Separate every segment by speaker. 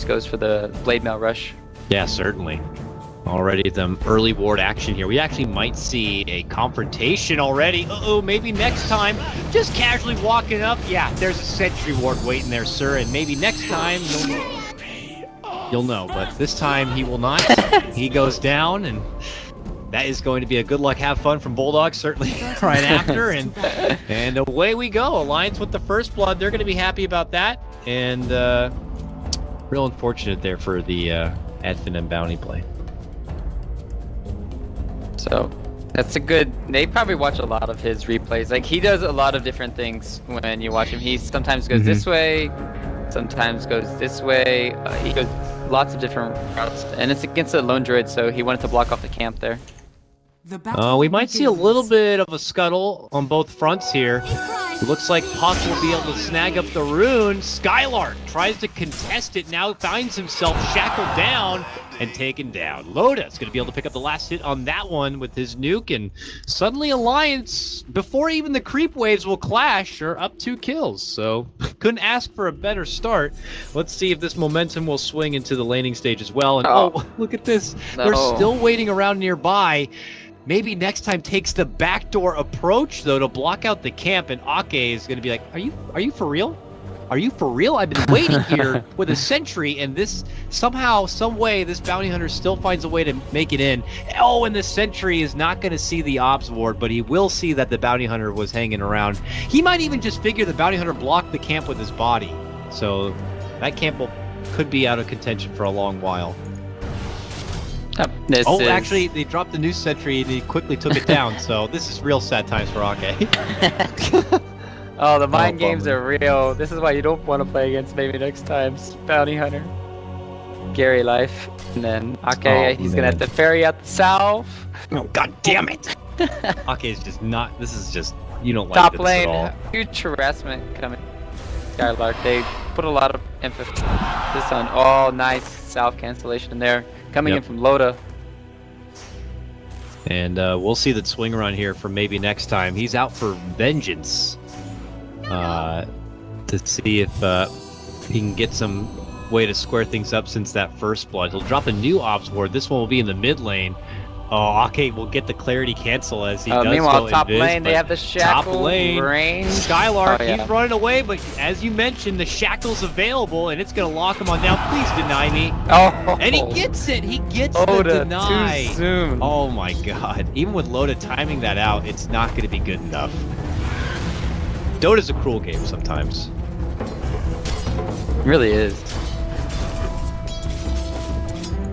Speaker 1: goes for the Blade Mail Rush.
Speaker 2: Yeah, certainly. Already some early ward action here. We actually might see a confrontation already. Uh-oh, maybe next time. Just casually walking up. Yeah, there's a sentry ward waiting there, sir. And maybe next time you'll know. But this time he will not. He goes down, and that is going to be a good luck, have fun from Bulldog, certainly right after. And away we go. Alliance with the first blood. They're going to be happy about that. And real unfortunate there for the Finem bounty play.
Speaker 1: So that's a good. They probably watch a lot of his replays. Like, he does a lot of different things when you watch him. He sometimes goes this way, sometimes goes this way. He goes lots of different routes, and it's against a lone druid, so he wanted to block off the camp there.
Speaker 2: We might see a little bit of a scuttle on both fronts here. It looks like Puck will be able to snag up the rune. Skylark tries to contest it, now finds himself shackled down and taken down. Loda's going to be able to pick up the last hit on that one with his nuke, and suddenly Alliance, before even the creep waves will clash, are up 2 kills. So couldn't ask for a better start. Let's see if this momentum will swing into the laning stage as well. And oh look at this.
Speaker 1: No.
Speaker 2: They're still waiting around nearby. Maybe next time takes the backdoor approach, though, to block out the camp, and Ake is going to be like, are you for real? Are you for real? I've been waiting here with a sentry, and this, somehow, some way, this bounty hunter still finds a way to make it in. Oh, and the sentry is not going to see the ops ward, but he will see that the bounty hunter was hanging around. He might even just figure the bounty hunter blocked the camp with his body. So that camp could be out of contention for a long while. Actually, they dropped the new sentry and he quickly took it down, so this is real sad times for Ake.
Speaker 1: Oh, the mind games are real. This is why you don't want to play against maybe next time's bounty hunter. Gary life. And then Ake, he's going to have to ferry out the south.
Speaker 2: Oh, god damn it! Ake is just not, this is just, you don't like
Speaker 1: Top
Speaker 2: this
Speaker 1: lane,
Speaker 2: at all.
Speaker 1: huge harassment coming. Skylark, they put a lot of emphasis on, oh, nice south cancellation there. Coming in from Loda.
Speaker 2: And we'll see that swing around here for maybe next time. He's out for vengeance. To see if he can get some way to square things up since that first blood. He'll drop a new ops ward. This one will be in the mid lane. Oh, Ake will get the clarity cancel as he does
Speaker 1: meanwhile,
Speaker 2: go
Speaker 1: top
Speaker 2: invis,
Speaker 1: lane, they have the shackle
Speaker 2: top lane,
Speaker 1: range.
Speaker 2: Skylark, he's running away, but as you mentioned, the shackle's available, and it's going to lock him on down. Please deny me.
Speaker 1: Oh,
Speaker 2: and he gets it. He gets
Speaker 1: Loda,
Speaker 2: the deny.
Speaker 1: too soon.
Speaker 2: Oh my god. Even with Loda timing that out, it's not going to be good enough. Dota's a cruel game sometimes.
Speaker 1: It really is.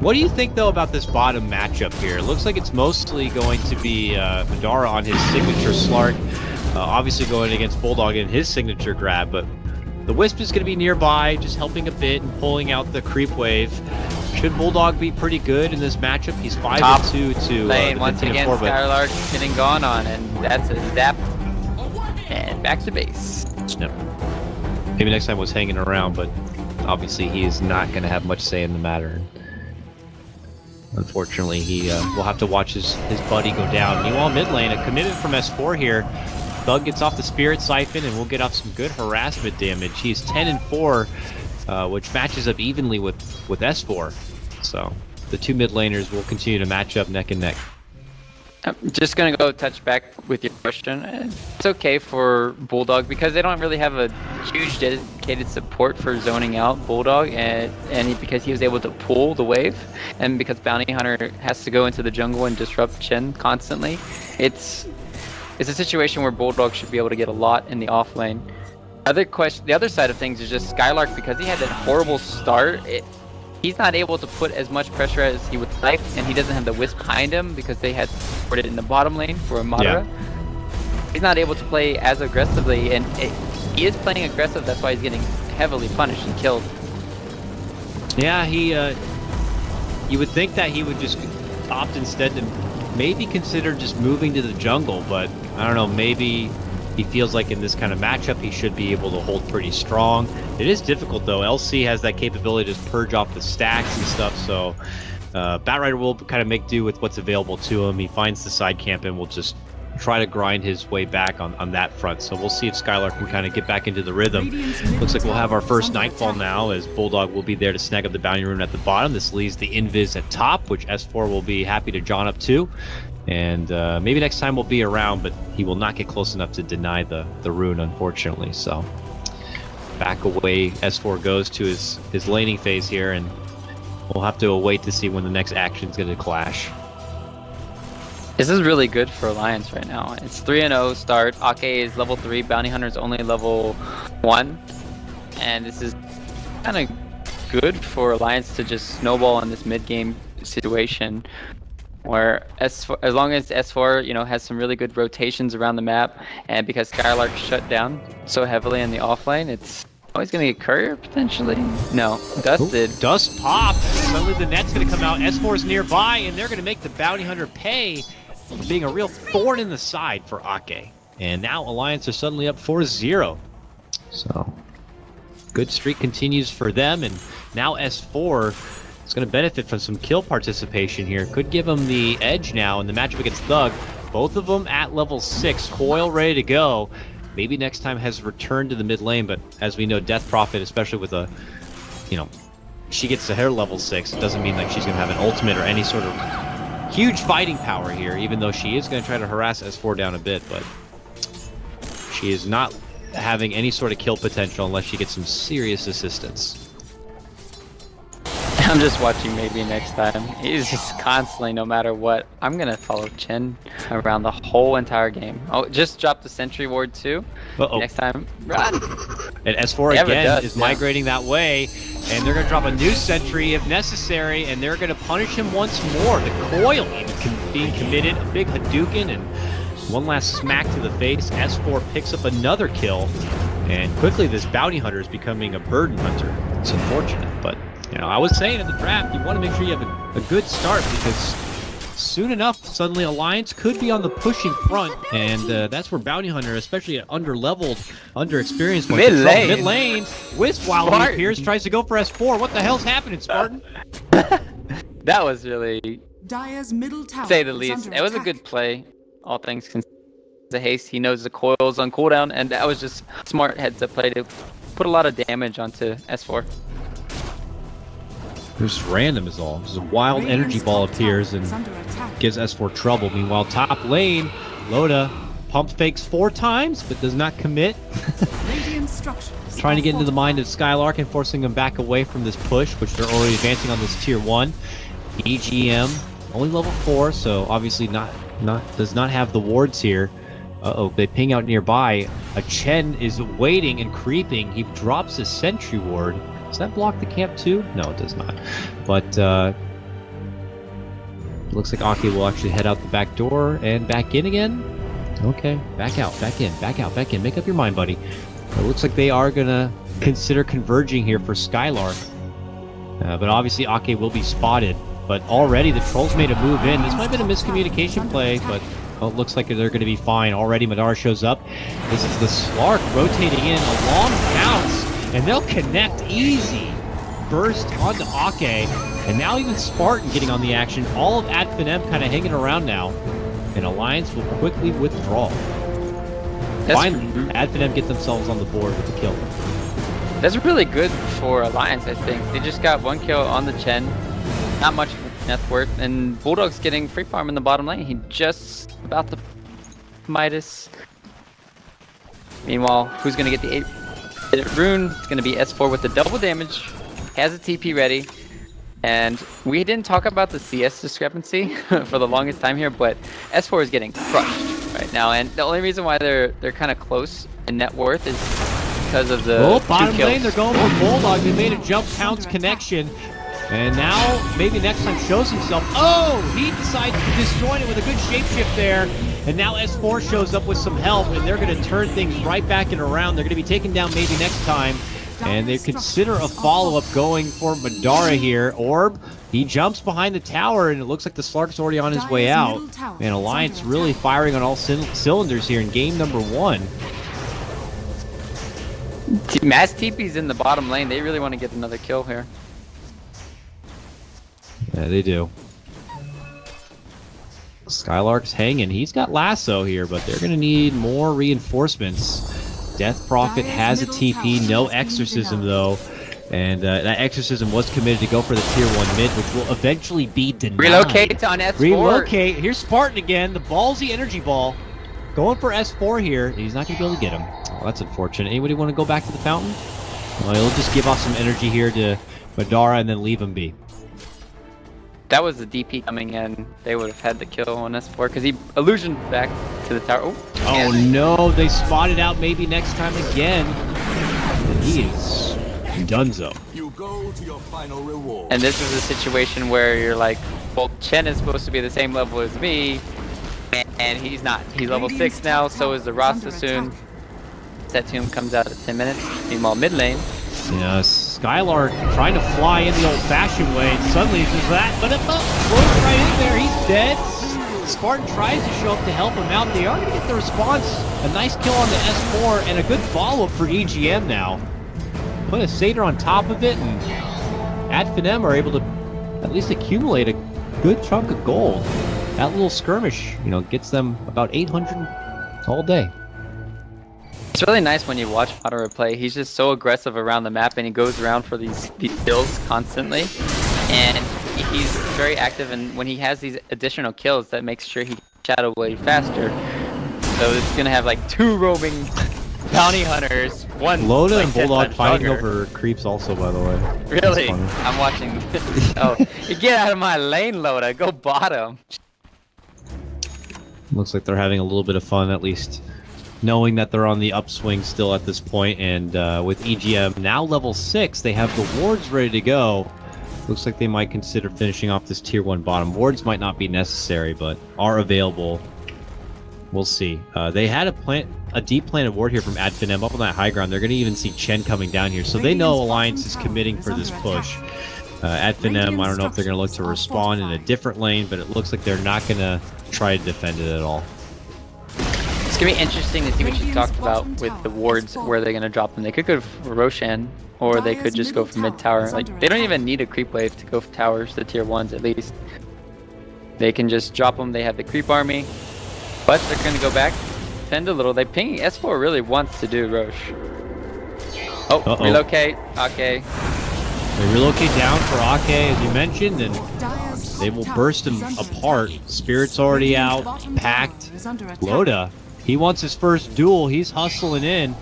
Speaker 2: What do you think, though, about this bottom matchup here? It looks like it's mostly going to be Madara on his signature Slark, obviously going against Bulldog in his signature grab, but the Wisp is going to be nearby, just helping a bit and pulling out the creep wave. Should Bulldog be pretty good in this matchup? He's 5-2 to
Speaker 1: lane once again.
Speaker 2: 4,
Speaker 1: Skylark getting gone on, and that's a zap. And back to base.
Speaker 2: Yep. Maybe next time was hanging around, but obviously he is not going to have much say in the matter. Unfortunately, he will have to watch his buddy go down. Meanwhile, mid lane, a commitment from S4 here. Thug gets off the Spirit Siphon and will get off some good harassment damage. He's 10-4, which matches up evenly with S4. So the two mid laners will continue to match up neck and neck.
Speaker 1: I'm just going to go touch back with your question. It's okay for Bulldog because they don't really have a huge dedicated support for zoning out Bulldog, and because he was able to pull the wave, and because Bounty Hunter has to go into the jungle and disrupt Chen constantly, it's a situation where Bulldog should be able to get a lot in the off lane. The other side of things is just Skylark, because he had that horrible start. He's not able to put as much pressure as he would like, and he doesn't have the Wisp behind him because they had supported in the bottom lane for Madara. Yeah. He's not able to play as aggressively, and he is playing aggressive. That's why he's getting heavily punished and killed.
Speaker 2: Yeah, you would think that he would just opt instead to maybe consider just moving to the jungle, but I don't know, maybe he feels like in this kind of matchup he should be able to hold pretty strong. It is difficult though. LC has that capability to just purge off the stacks and stuff, so Batrider will kind of make do with what's available to him. He finds the side camp and will just try to grind his way back on that front. So we'll see if Skylar can kind of get back into the rhythm. Looks like we'll have our first Nightfall now, as Bulldog will be there to snag up the bounty rune at the bottom. This leaves the Invis at top, which S4 will be happy to John up to. And maybe next time we'll be around, but he will not get close enough to deny the rune, unfortunately. So back away S4 goes to his laning phase here, and we'll have to await to see when the next action is going to clash.
Speaker 1: This is really good for Alliance right now. It's 3-0 start. Ake is level 3. Bounty Hunter is only level 1. And this is kind of good for Alliance to just snowball in this mid-game situation, where S4, as long as S4, has some really good rotations around the map, and because Skylark shut down so heavily in the offlane, it's always going to get courier potentially. No, Dust did.
Speaker 2: Dust popped. Suddenly the net's going to come out. S4 is nearby, and they're going to make the Bounty Hunter pay for being a real thorn in the side for Ake. And now Alliance are suddenly up 4-0. So, good streak continues for them, and now S4 is going to benefit from some kill participation here. Could give them the edge now in the matchup against Thug. Both of them at level 6, Coil ready to go. Maybe next time has returned to the mid lane, but as we know, Death Prophet, especially with a, she gets to her level 6, it doesn't mean like she's going to have an ultimate or any sort of huge fighting power here, even though she is going to try to harass S4 down a bit, but she is not having any sort of kill potential unless she gets some serious assistance.
Speaker 1: I'm just watching maybe next time. He's just constantly, no matter what. I'm going to follow Chen around the whole entire game. Oh, just drop the Sentry Ward too. Next time, run!
Speaker 2: And S4 again is migrating that way, and they're going to drop a new Sentry if necessary, and they're going to punish him once more. The Coil even being committed, a big Hadouken, and one last smack to the face. S4 picks up another kill, and quickly this Bounty Hunter is becoming a Burden Hunter. It's unfortunate, but I was saying in the draft, you want to make sure you have a good start, because soon enough, suddenly Alliance could be on the pushing front, and that's where Bounty Hunter, especially at under-leveled, under-experienced points, mid-lane, Wisp, while he appears, tries to go for S4. What the hell's happening, Spartan?
Speaker 1: That was really,
Speaker 3: Dire's middle tower,
Speaker 1: say the least. It was a good play, all things considered. The haste, he knows the coil's on cooldown, and that was just smart heads-up play to put a lot of damage onto S4.
Speaker 2: Just random is all. Just a wild energy ball appears and gives S4 trouble. Meanwhile, top lane, Loda pump fakes 4 times, but does not commit. Trying to get into the mind of Skylark and forcing him back away from this push, which they're already advancing on this tier 1. EGM, only level 4, so obviously does not have the wards here. Uh-oh, they ping out nearby. A Chen is waiting and creeping. He drops his sentry ward. Does that block the camp too? No, it does not. But looks like Aki will actually head out the back door and back in again. Okay, back out, back in, back out, back in. Make up your mind, buddy. It looks like they are gonna consider converging here for Skylark. But obviously Aki will be spotted. But already the Trolls made a move in. This might have been a miscommunication play, but it looks like they're going to be fine. Already Madara shows up. This is the Slark rotating in, a long bounce, and they'll connect easy. Burst onto Ake, and now even Spartan getting on the action. All of Finem kind of hanging around now, and Alliance will quickly withdraw. Finally, Finem get themselves on the board with the kill.
Speaker 1: That's really good for Alliance, I think. They just got 1 kill on the Chen. Not much net worth, and Bulldog's getting free farm in the bottom lane. He just about to Midas. Meanwhile, who's going to get the 8 rune? It's going to be S4 with the double damage. Has a TP ready. And we didn't talk about the CS discrepancy for the longest time here, but S4 is getting crushed right now. And the only reason why they're kind of close in net worth is because of the
Speaker 2: bottom lane, they're going for Bulldog. They made a jump pounce connection. And now, maybe next time shows himself. Oh, he decides to disjoin it with a good shapeshift there. And now S4 shows up with some help, and they're going to turn things right back and around. They're going to be taken down maybe next time. And they consider a follow-up going for Madara here. Orb, he jumps behind the tower, and it looks like the Slark's already on his way out. And Alliance really firing on all cylinders here in game number 1.
Speaker 1: Mass TP's in the bottom lane. They really want to get another kill here.
Speaker 2: Yeah, they do. Skylark's hanging. He's got lasso here, but they're going to need more reinforcements. Death Prophet has a TP, no exorcism though. And that exorcism was committed to go for the tier 1 mid, which will eventually be denied.
Speaker 1: Relocate on S4.
Speaker 2: Relocate. Here's Spartan again, the ballsy energy ball. Going for S4 here. He's not going to be able to get him. Oh, that's unfortunate. Anybody want to go back to the fountain? Well, he'll just give off some energy here to Madara and then leave him be.
Speaker 1: That was the DP coming in. They would have had the kill on S4 because he illusioned back to the tower.
Speaker 2: Oh no, they spotted out maybe next time again. And he is donezo.
Speaker 3: You go to your final reward.
Speaker 1: And this is a situation where you're like, well, Chen is supposed to be the same level as me, and he's not. He's level 6 now, so is the Rasta soon. Set tomb comes out at 10 minutes. Meanwhile, mid lane.
Speaker 2: Yeah, Skylark trying to fly in the old-fashioned way, and suddenly he does that, but floats right in there, he's dead. Spartan tries to show up to help him out. They are going to get the response. A nice kill on the S4, and a good follow-up for EGM now. Put a Satyr on top of it, and Finem are able to at least accumulate a good chunk of gold. That little skirmish, you know, gets them about 800 all day.
Speaker 1: It's really nice when you watch Madara play. He's just so aggressive around the map, and he goes around for these kills constantly. And he's very active, and when he has these additional kills, that makes sure he can Shadow Blade faster. So it's gonna have like 2 roaming bounty hunters. One
Speaker 2: Loda
Speaker 1: like
Speaker 2: and Bulldog fighting
Speaker 1: stronger.
Speaker 2: over creeps also, by the way.
Speaker 1: Really? I'm watching. Oh, get out of my lane, Loda. Go bottom.
Speaker 2: Looks like they're having a little bit of fun, at least knowing that they're on the upswing still at this point. And with EGM now level 6, they have the wards ready to go. Looks like they might consider finishing off this tier 1 bottom. Wards might not be necessary, but are available. We'll see. They had a deep planted ward here from Finem up on that high ground. They're going to even see Chen coming down here, so they know Alliance is committing for this push. Finem, I don't know if they're going to look to respawn in a different lane, but it looks like they're not going to try to defend it at all.
Speaker 1: It's gonna be interesting to see what you talked about with the wards, where they're gonna drop them. They could go for Roshan, or they could just go for mid tower. Like, they don't even need a creep wave to go for towers, the tier 1s at least. They can just drop them. They have the creep army, but they're gonna go back, defend a little. They ping S4 really wants to do Rosh. Oh, relocate. Okay.
Speaker 2: They relocate down for Ake, as you mentioned, and they will burst him apart. Spirit's already out, packed. Loda, he wants his first duel. He's hustling in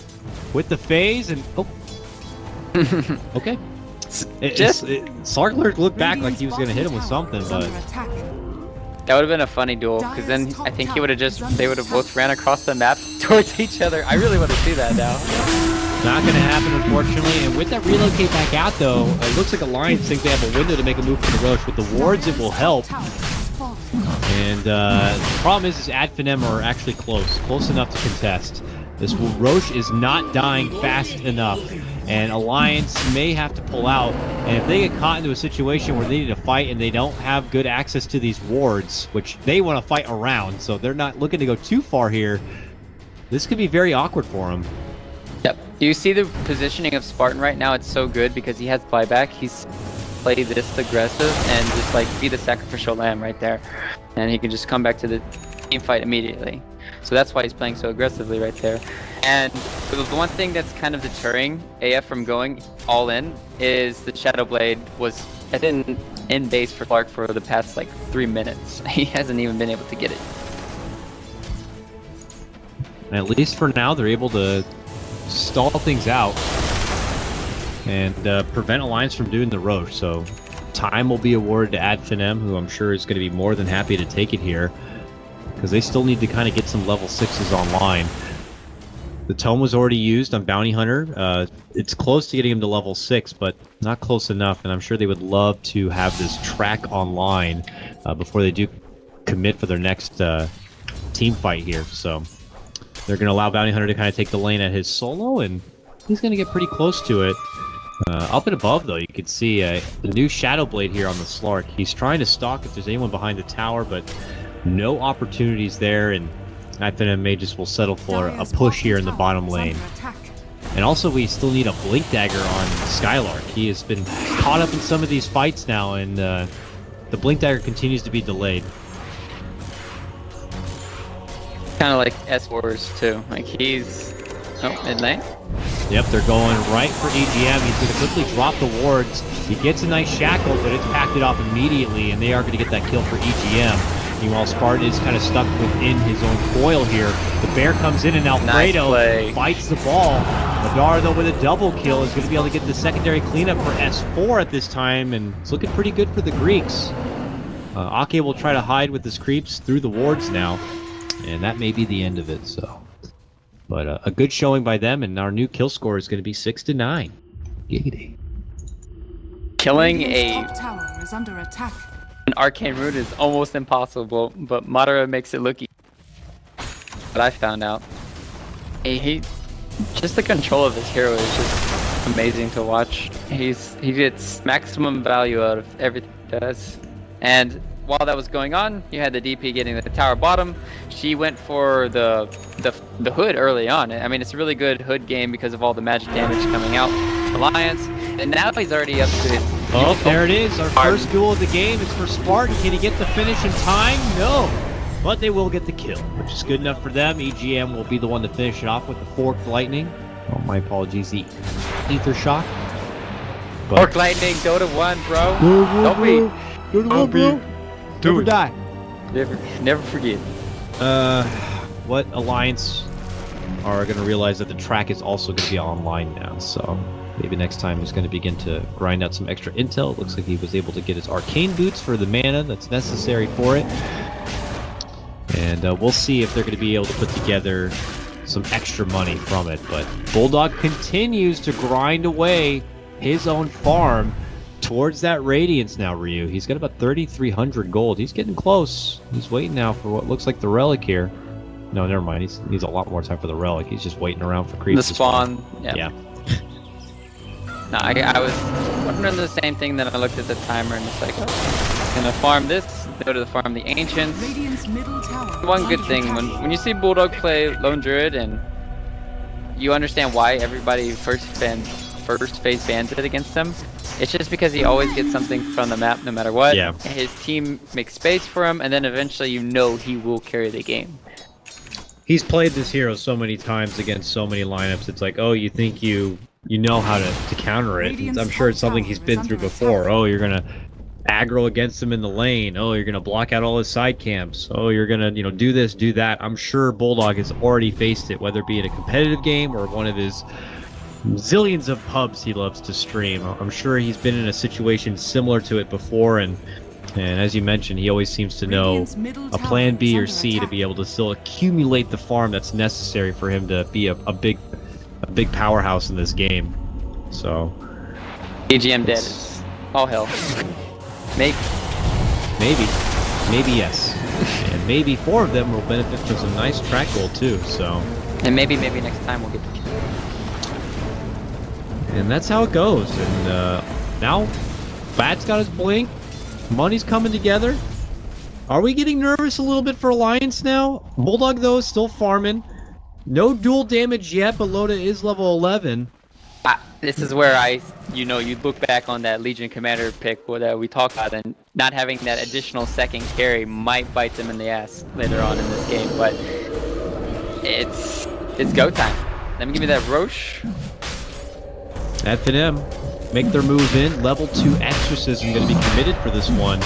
Speaker 2: with the phase, and okay. Sarkler looked back like he was going to hit him with something, but
Speaker 1: that would have been a funny duel, because then I think he would have they would have both ran across the map towards each other. I really want to see that now.
Speaker 2: Not going to happen, unfortunately. And with that relocate back out, though, it looks like Alliance thinks they have a window to make a move for the Roche. With the wards, it will help. And the problem is Finem are actually close enough to contest. This Roche is not dying fast enough, and Alliance may have to pull out. And if they get caught into a situation where they need to fight and they don't have good access to these wards, which they want to fight around, so they're not looking to go too far here, this could be very awkward for them.
Speaker 1: Yep. Do you see the positioning of Spartan right now? It's so good because he has buyback. He's play this aggressive and just like be the sacrificial lamb right there, and he can just come back to the team fight immediately. So that's why he's playing so aggressively right there. And the one thing that's kind of deterring AF from going all in is the Shadow Blade was in base for Clark for the past like 3 minutes. He hasn't even been able to get it.
Speaker 2: And at least for now, they're able to stall things out and prevent Alliance from doing the Roche. So time will be awarded to Finem, who I'm sure is going to be more than happy to take it here, because they still need to kind of get some level 6s online. The tome was already used on Bounty Hunter. It's close to getting him to level 6, but not close enough, and I'm sure they would love to have this track online before they do commit for their next team fight here. So they're going to allow Bounty Hunter to kind of take the lane at his solo, and he's going to get pretty close to it. Up and above, though, you can see the new Shadow Blade here on the Slark. He's trying to stalk if there's anyone behind the tower, but no opportunities there, and Finem will settle for a push here in the bottom lane. And also, we still need a Blink Dagger on Skylark. He has been caught up in some of these fights now, and the Blink Dagger continues to be delayed.
Speaker 1: kind of like S4s too. Like he's mid lane.
Speaker 2: Yep, they're going right for EGM. He's going to quickly drop the wards. He gets a nice shackle, but it's packed it off immediately, and they are going to get that kill for EGM. Meanwhile, Spartan is kind of stuck within his own coil here. The bear comes in, and Alfredo bites the ball. Madara, though, with a double kill, is going to be able to get the secondary cleanup for S4 at this time, and it's looking pretty good for the Greeks. Ake will try to hide with his creeps through the wards now, and that may be the end of it, so... But a good showing by them, and our new kill score is going to be 6-9. Giggity.
Speaker 1: Killing
Speaker 4: Radiant's top tower is under attack.
Speaker 1: an arcane root is almost impossible, but Madara makes it look easy. But I found out. He just the control of his hero is just amazing to watch. He gets maximum value out of everything he does. And while that was going on, you had the DP getting the tower bottom. She went for the hood early on. I mean, it's a really good hood game because of all the magic damage coming out to Alliance. And now he's already up to his...
Speaker 2: Oh, there it is. Our first duel of the game is for Spartan. Can he get the finish in time? No. But they will get the kill, which is good enough for them. EGM will be the one to finish it off with the Forked Lightning. Oh, my apologies. The Ether Shock.
Speaker 1: Forked Lightning, Dota 1, bro. Don't be...
Speaker 2: Do or die.
Speaker 1: Never forget.
Speaker 2: What Alliance are going to realize that the track is also going to be online now, so maybe next time he's going to begin to grind out some extra intel. It looks like he was able to get his arcane boots for the mana that's necessary for it. And we'll see if they're going to be able to put together some extra money from it. But Bulldog continues to grind away his own farm towards that Radiance now, Ryu. He's got about 3,300 gold. He's getting close. He's waiting now for what looks like the relic here. No, never mind. He needs a lot more time for the relic. He's just waiting around for creeps.
Speaker 1: The spawn.
Speaker 2: Yeah.
Speaker 1: No, I was wondering the same thing. Then I looked at the timer and it's like, oh, I'm gonna farm this, go to the farm the Ancients.
Speaker 4: Radiant's middle tower
Speaker 1: One good thing, when you see Bulldog play Lone Druid and you understand why everybody first phase bans it against him, it's just because he always gets something from the map no matter what.
Speaker 2: Yeah.
Speaker 1: His team makes space for him, and then eventually you know he will carry the game.
Speaker 2: He's played this hero so many times against so many lineups. It's like, oh, you think you know how to counter it. I'm sure it's something he's been through before. Oh, you're gonna aggro against him in the lane. Oh, you're gonna block out all his side camps. Oh, you're gonna do this, do that. I'm sure Bulldog has already faced it, whether it be in a competitive game or one of his zillions of pubs he loves to stream. I'm sure he's been in a situation similar to it before, and as you mentioned, he always seems to know a plan B or C to be able to still accumulate the farm that's necessary for him to be a big powerhouse in this game. So
Speaker 1: EGM dead. All hell. Maybe
Speaker 2: yes, and maybe 4 of them will benefit from some nice track gold too. So,
Speaker 1: and maybe next time we'll get the kill.
Speaker 2: And that's how it goes. And now, Bat's got his blink. Money's coming together. Are we getting nervous a little bit for Alliance now? Bulldog, though, is still farming. No dual damage yet, but Loda is level 11.
Speaker 1: This is where you look back on that Legion Commander pick that we talked about, and not having that additional second carry might bite them in the ass later on in this game. But it's go time. Let me give me that Roche.
Speaker 2: At Finem, make their move in. Level 2 Exorcism going to be committed for this one.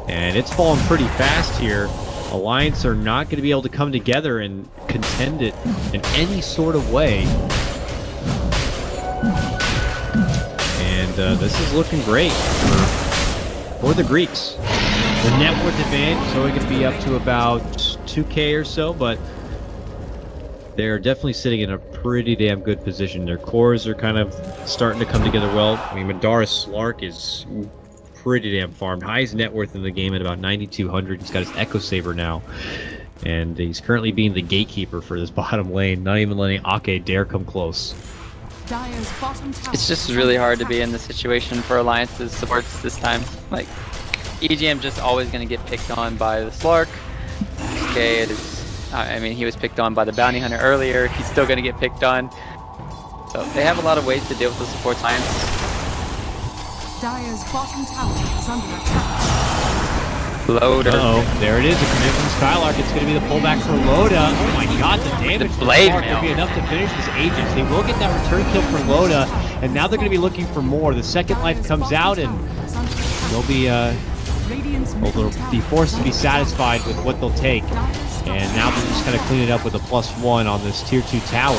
Speaker 2: And it's falling pretty fast here. Alliance are not going to be able to come together and contend it in any sort of way. And this is looking great for the Greeks. The net worth advantage is only going to be up to about 2k or so, but they're definitely sitting in a pretty damn good position. Their cores are kind of starting to come together well. I mean, Madara Slark is pretty damn farmed. Highest net worth in the game at about 9,200. He's got his Echo Saber now. And he's currently being the gatekeeper for this bottom lane, not even letting Ake dare come close.
Speaker 1: It's just really hard to be in this situation for Alliance's supports this time. Like, EGM just always going to get picked on by the Slark. Okay, it is... I mean, he was picked on by the Bounty Hunter earlier. He's still going to get picked on. So they have a lot of ways to deal with the support science.
Speaker 4: Dire's bottom tower is under attack.
Speaker 1: Loader.
Speaker 2: Uh-oh, there it is, a commit from Skylark. It's going to be the pullback for Loda. Oh my god, the damage
Speaker 1: The blade
Speaker 2: from Spark
Speaker 1: mail.
Speaker 2: will be enough to finish this Agents. They will get that return kill for Loda, and now they're going to be looking for more. The second life comes out, and they'll be forced to be satisfied with what they'll take. And now they're just kind of clean it up with a +1 on this tier 2 tower.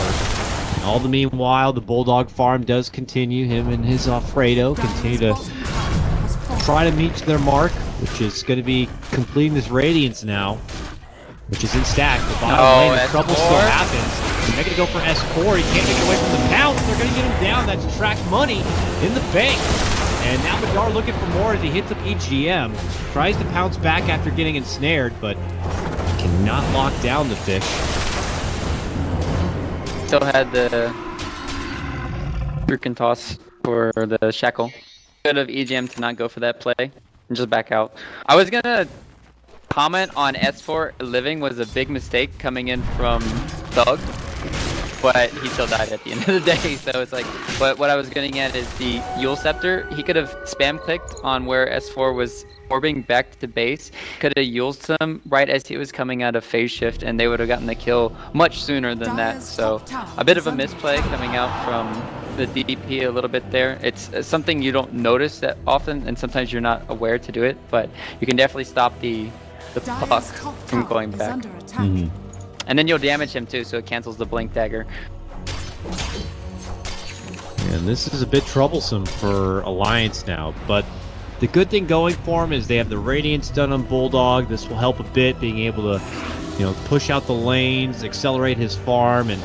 Speaker 2: And all the meanwhile, the Bulldog farm does continue. Him and his Alfredo continue to try to meet their mark, which is going to be completing this Radiance now, which is in stack. The bottom lane, the trouble still happens. They're going to go for S4. He can't get away from the pounce. They're going to get him down. That's track money in the bank. And now Madar looking for more as he hits up EGM. Tries to pounce back after getting ensnared, but cannot lock down the fish.
Speaker 1: Still had the freaking toss for the shackle. Good of EGM to not go for that play and just back out. I was gonna comment on S4 living was a big mistake coming in from Thug, but he still died at the end of the day. So it's like, but what I was getting at is the Yule Scepter. He could have spam clicked on where S4 was orbing back to base, could have Yule's him right as he was coming out of phase shift, and they would have gotten the kill much sooner than that. So a bit of a misplay coming out from the DP a little bit there. It's something you don't notice that often, and sometimes you're not aware to do it, but you can definitely stop the puck from going back.
Speaker 2: Mm-hmm.
Speaker 1: And then you'll damage him too, so it cancels the blink dagger.
Speaker 2: And this is a bit troublesome for Alliance now, but the good thing going for him is they have the Radiance done on Bulldog. This will help a bit, being able to, push out the lanes, accelerate his farm, and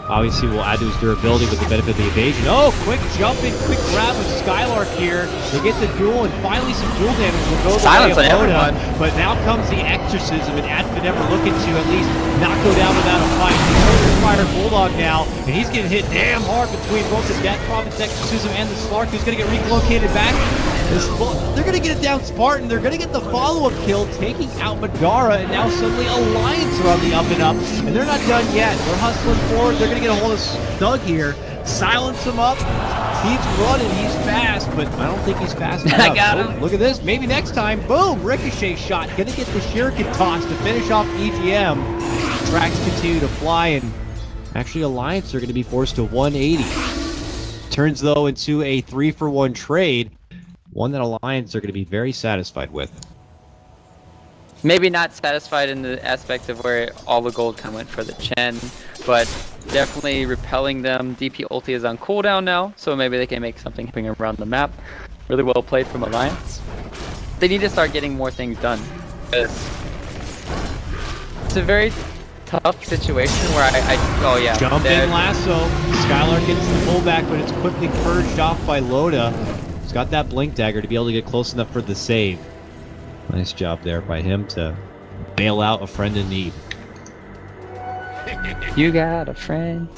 Speaker 2: obviously will add to his durability with the benefit of the evasion. Oh, quick jump in, quick grab with Skylark here. They get the duel, and finally some duel damage will go the
Speaker 1: Silence
Speaker 2: way of
Speaker 1: on
Speaker 2: Loda.
Speaker 1: everyone.
Speaker 2: But now comes the exorcism, and Adfin never looking to at least not go down without a fight. He's Spider Bulldog now, and he's getting hit damn hard between both the Death Province exorcism and the Slark, who's going to get relocated back. They're going to get it down Spartan. They're going to get the follow-up kill, taking out Madara, and now suddenly Alliance are on the up and up, and they're not done yet. They're hustling forward. They're going to get a hold of Thug here, silence him up. He's running, he's fast, but I don't think he's fast enough.
Speaker 1: I got him.
Speaker 2: Look at this. Maybe next time. Boom! Ricochet shot. Going to get the Shuriken toss to finish off EGM. Tracks continue to fly, and actually Alliance are going to be forced to 180. Turns, though, into a 3-for-1 trade. One that Alliance are going to be very satisfied with.
Speaker 1: Maybe not satisfied in the aspect of where all the gold kind of went for the Chen, but definitely repelling them. DP ulti is on cooldown now, so maybe they can make something happening around the map. Really well played from Alliance. They need to start getting more things done, because it's a very tough situation where oh yeah.
Speaker 2: Jump in lasso. Skylark gets the pullback, but it's quickly purged off by Loda. He's got that blink dagger to be able to get close enough for the save. Nice job there by him to bail out a friend in need.
Speaker 1: You got a friend.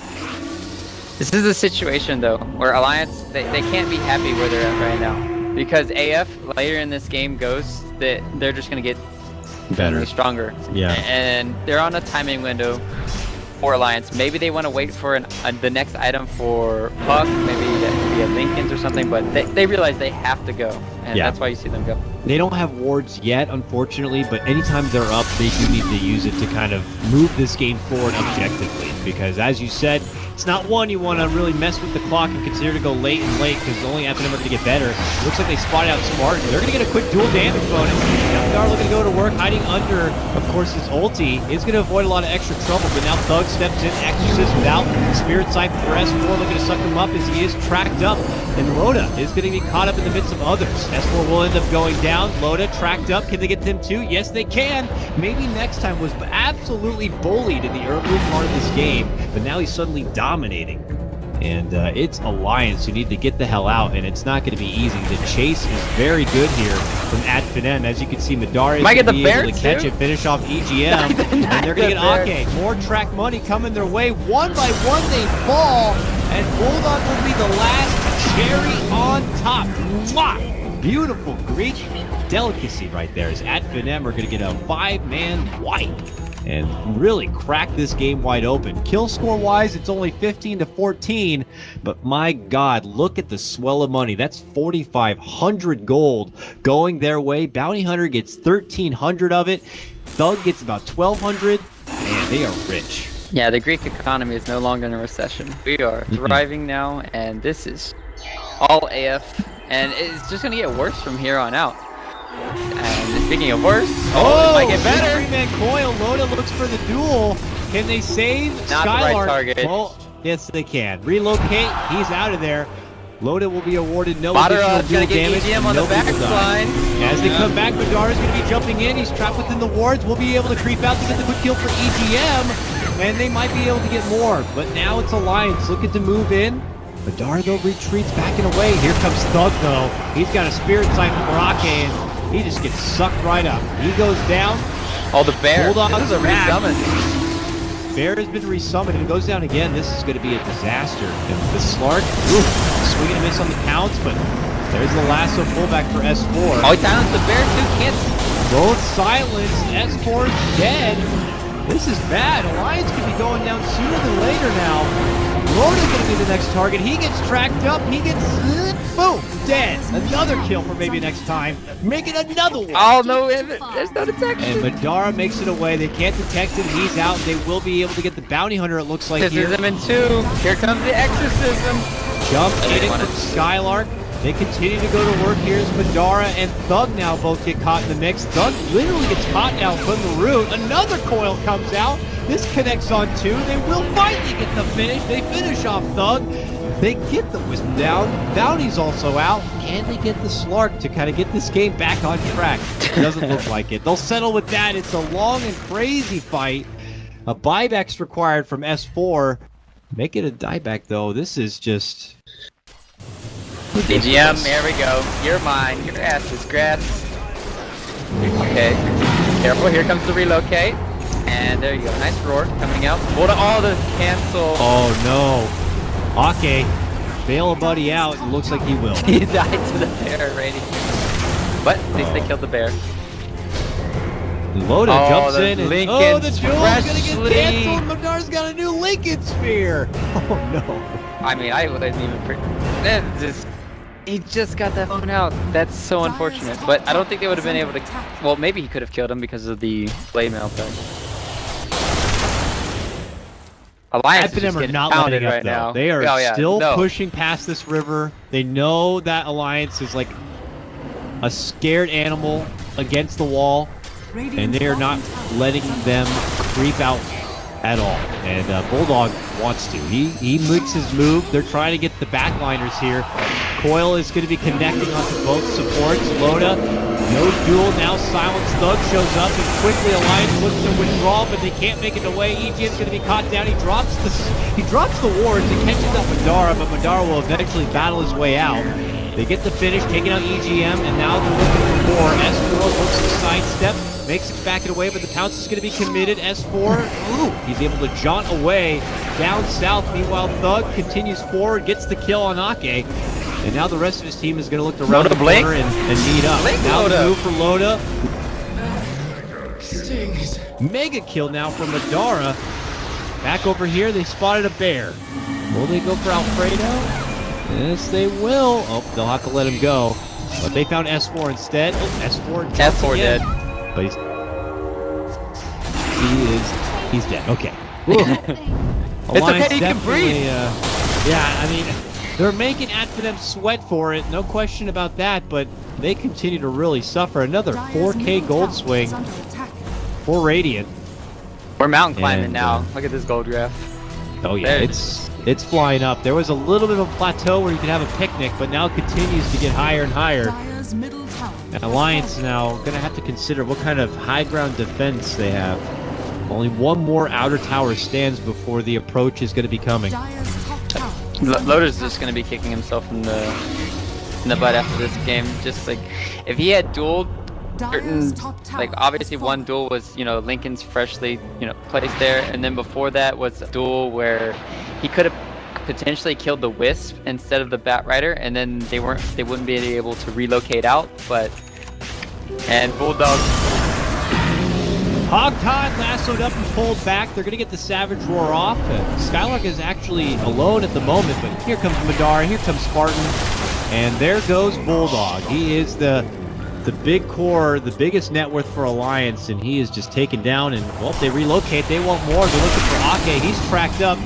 Speaker 1: This is a situation though where Alliance they can't be happy where they're at right now, because AF later in this game goes that they're just gonna get
Speaker 2: Better.
Speaker 1: stronger.
Speaker 2: Yeah.
Speaker 1: And they're on a timing window for Alliance. Maybe they want to wait for the next item for Puck. Maybe that could be a Lincoln's or something, but they realize they have to go, and that's why you see them go.
Speaker 2: They don't have wards yet, unfortunately, but anytime they're up, they do need to use it to kind of move this game forward objectively. Because as you said, it's not one you want to really mess with the clock and consider to go late and late, because the only Finem are going to get better. It looks like they spotted out Spartan. They're going to get a quick dual damage bonus. Yamdar looking to go to work, hiding under, of course, his ulti. Is going to avoid a lot of extra trouble, but now Thug steps in, exorcism out, Spirit Sight for S4 looking to suck him up as he is tracked up. And Loda is going to be caught up in the midst of others. S4 will end up going down. Loda tracked up. Can they get them too? Yes, they can. Maybe next time. Was absolutely bullied in the early part of this game, but now he's suddenly dominating. And it's Alliance who need to get the hell out, and it's not going to be easy. The chase is very good here from Finem. As you can see, Madara is going to be able to catch it, finish off EGM, and they're going to get Ake. More track money coming their way. One by one they fall, and Bulldog will be the last cherry on top. Mwah! Beautiful Greek delicacy right there, as Finem are going to get a 5-man wipe. and really crack this game wide open. Kill score wise, it's only 15-14, but my God, look at the swell of money. That's 4,500 gold going their way. Bounty Hunter gets 1,300 of it. Thug gets about 1,200, and they are rich.
Speaker 1: Yeah, the Greek economy is no longer in a recession. We are thriving now, and this is all AF, and it's just gonna get worse from here on out. And speaking of worse, it might get better.
Speaker 2: Three-man coil. Loda looks for the duel. Can they save
Speaker 1: Not
Speaker 2: Skylark?
Speaker 1: the right target.
Speaker 2: Well, yes, they can. Relocate. He's out of there. Loda will be awarded no
Speaker 1: Madara's
Speaker 2: additional
Speaker 1: gonna
Speaker 2: duel
Speaker 1: get
Speaker 2: damage.
Speaker 1: EGM
Speaker 2: and
Speaker 1: on
Speaker 2: no
Speaker 1: the
Speaker 2: people die.
Speaker 1: backline.
Speaker 2: As they come back, Madara's going to be jumping in. He's trapped within the wards. We'll be able to creep out to get the quick kill for EGM. And they might be able to get more. But now it's Alliance looking to move in. Madara, though, retreats backing away. Here comes Thug, though. He's got a spirit sight from Rocket, and he just gets sucked right up. He goes down.
Speaker 1: Oh, the bear.
Speaker 2: Bulldog's
Speaker 1: This is a
Speaker 2: back.
Speaker 1: resummon.
Speaker 2: Bear has been resummoned and goes down again. This is going to be a disaster. And the Slark, swing and a miss on the pounce, but there's the lasso pullback for S4.
Speaker 1: Oh, he silenced the bear too. Can't.
Speaker 2: Both silenced. S4 is dead. This is bad. Alliance could be going down sooner than later now. Loda's going to be the next target. He gets tracked up. He gets, boom, dead. Another kill for maybe next time. Making another one.
Speaker 1: Oh no, there's no detection.
Speaker 2: And Madara makes it away. They can't detect him. He's out. They will be able to get the bounty hunter, it looks like here.
Speaker 1: Exorcism in 2. Here comes the exorcism.
Speaker 2: Jump in from Skylark. They continue to go to work. Here's Madara and Thug now both get caught in the mix. Thug literally gets caught now from the root. Another coil comes out. This connects on 2. They will finally get the finish. They finish off Thug. They get the wisdom down. Bounty's also out. Can they get the Slark to kind of get this game back on track? It doesn't look like it. They'll settle with that. It's a long and crazy fight. A buyback's required from S4. Make it a dieback, though. This is just...
Speaker 1: EGM, there we go. You're mine. Your ass is grass. Okay. Careful, here comes the relocate. And there you go. Nice roar coming out. What all the cancel.
Speaker 2: Oh no. Ake, bail a buddy out. It looks like he will.
Speaker 1: He died to the bear already. But at least they killed the bear.
Speaker 2: Loda jumps in and
Speaker 1: Lincoln
Speaker 2: the duel's gonna get canceled. Madara's got a new Lincoln Sphere. Oh no.
Speaker 1: I mean, I wasn't even he just got that phone out. That's so unfortunate. But I don't think they would have been able to. Well, maybe he could have killed him because of the blade mail thing. Alliance is just
Speaker 2: Finem are
Speaker 1: getting
Speaker 2: not
Speaker 1: pounded
Speaker 2: letting up,
Speaker 1: right
Speaker 2: though.
Speaker 1: now.
Speaker 2: They are
Speaker 1: Oh, yeah.
Speaker 2: still
Speaker 1: No.
Speaker 2: pushing past this river. They know that Alliance is like a scared animal against the wall, and they are not letting them creep out at all. And Bulldog wants to. He makes his move. They're trying to get the backliners here. Coil is going to be connecting onto both supports. Loda, no duel. Now Silence Thug shows up, and quickly Alliance looks to withdraw, but they can't make it away. EGM's going to be caught down. He drops the wards and catches up Madara, but Madara will eventually battle his way out. They get the finish, taking out EGM, and now they're looking for more. S4 looks to sidestep, makes it back it away, but the pounce is going to be committed. S4, he's able to jaunt away down south. Meanwhile, Thug continues forward, gets the kill on Ake, and now the rest of his team is going to look to run the corner and meet up. Now the move for Loda. Mega kill now from Madara. Back over here, they spotted a bear. Will they go for Alfredo? Yes, they will. Oh, they'll have to let him go. But they found S4 instead. Oh, S4
Speaker 1: S4
Speaker 2: again.
Speaker 1: dead.
Speaker 2: But he's dead. Okay.
Speaker 1: It's okay, you can breathe.
Speaker 2: Yeah, I mean, they're making Finem sweat for it. No question about that, but they continue to really suffer. Another 4K gold swing for Radiant.
Speaker 1: We're mountain climbing now. Look at this gold graph.
Speaker 2: Oh yeah, it's flying up. There was a little bit of a plateau where you could have a picnic, but now it continues to get higher and higher. And Alliance now going to have to consider what kind of high ground defense they have. Only one more outer tower stands before the approach is going to be coming.
Speaker 1: Loda's just going to be kicking himself in the butt after this game. Just like, if he had dueled certain, like obviously one duel was, Lincoln's freshly, placed there, and then before that was a duel where he could have potentially killed the Wisp instead of the Batrider, and then they wouldn't be able to relocate out, and Bulldog
Speaker 2: Hogtied lassoed up and pulled back. They're going to get the Savage Roar off. Skylark is actually alone at the moment, but here comes Madara, here comes Spartan, and there goes Bulldog. He is the big core, the biggest net worth for Alliance, and he is just taken down, and, well, if they relocate, they want more. They're looking for Ake. He's tracked up.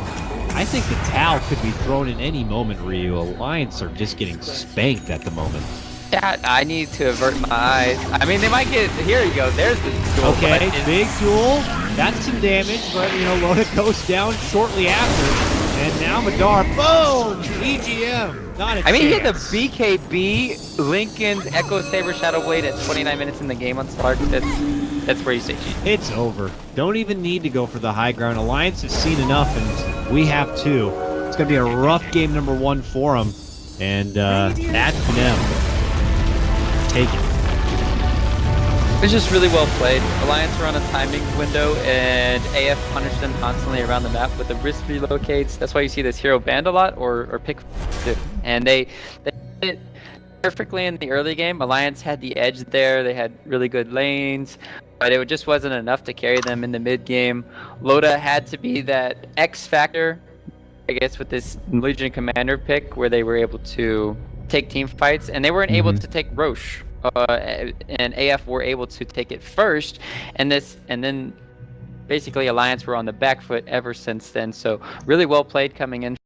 Speaker 2: I think the Tau could be thrown in any moment, Ryu. Alliance are just getting spanked at the moment.
Speaker 1: Yeah, I need to avert my eyes. I mean, they might get. Here you go. There's the duel.
Speaker 2: Okay, big duel. That's some damage, but, you know, Lona goes down shortly after. And now Madar, boom! EGM. Not a
Speaker 1: I mean, he had the
Speaker 2: chance.
Speaker 1: BKB Lincoln's Echo Saber Shadow Blade at 29 minutes in the game on Spark. That's where you say GG.
Speaker 2: It's over. Don't even need to go for the high ground. Alliance has seen enough, and we have too. It's going to be a rough game number 1 for them. And at Finem. Take it.
Speaker 1: It's just really well played. Alliance were on a timing window, and AF punished them constantly around the map with the wrist relocates. That's why you see this hero banned a lot, or pick two. And they did it perfectly in the early game. Alliance had the edge there. They had really good lanes, but it just wasn't enough to carry them in the mid game. Loda had to be that X factor, I guess, with this Legion Commander pick, where they were able to take team fights, and they weren't able to take Roche. And AF were able to take it first, and then basically Alliance were on the back foot ever since then. So really well played coming in.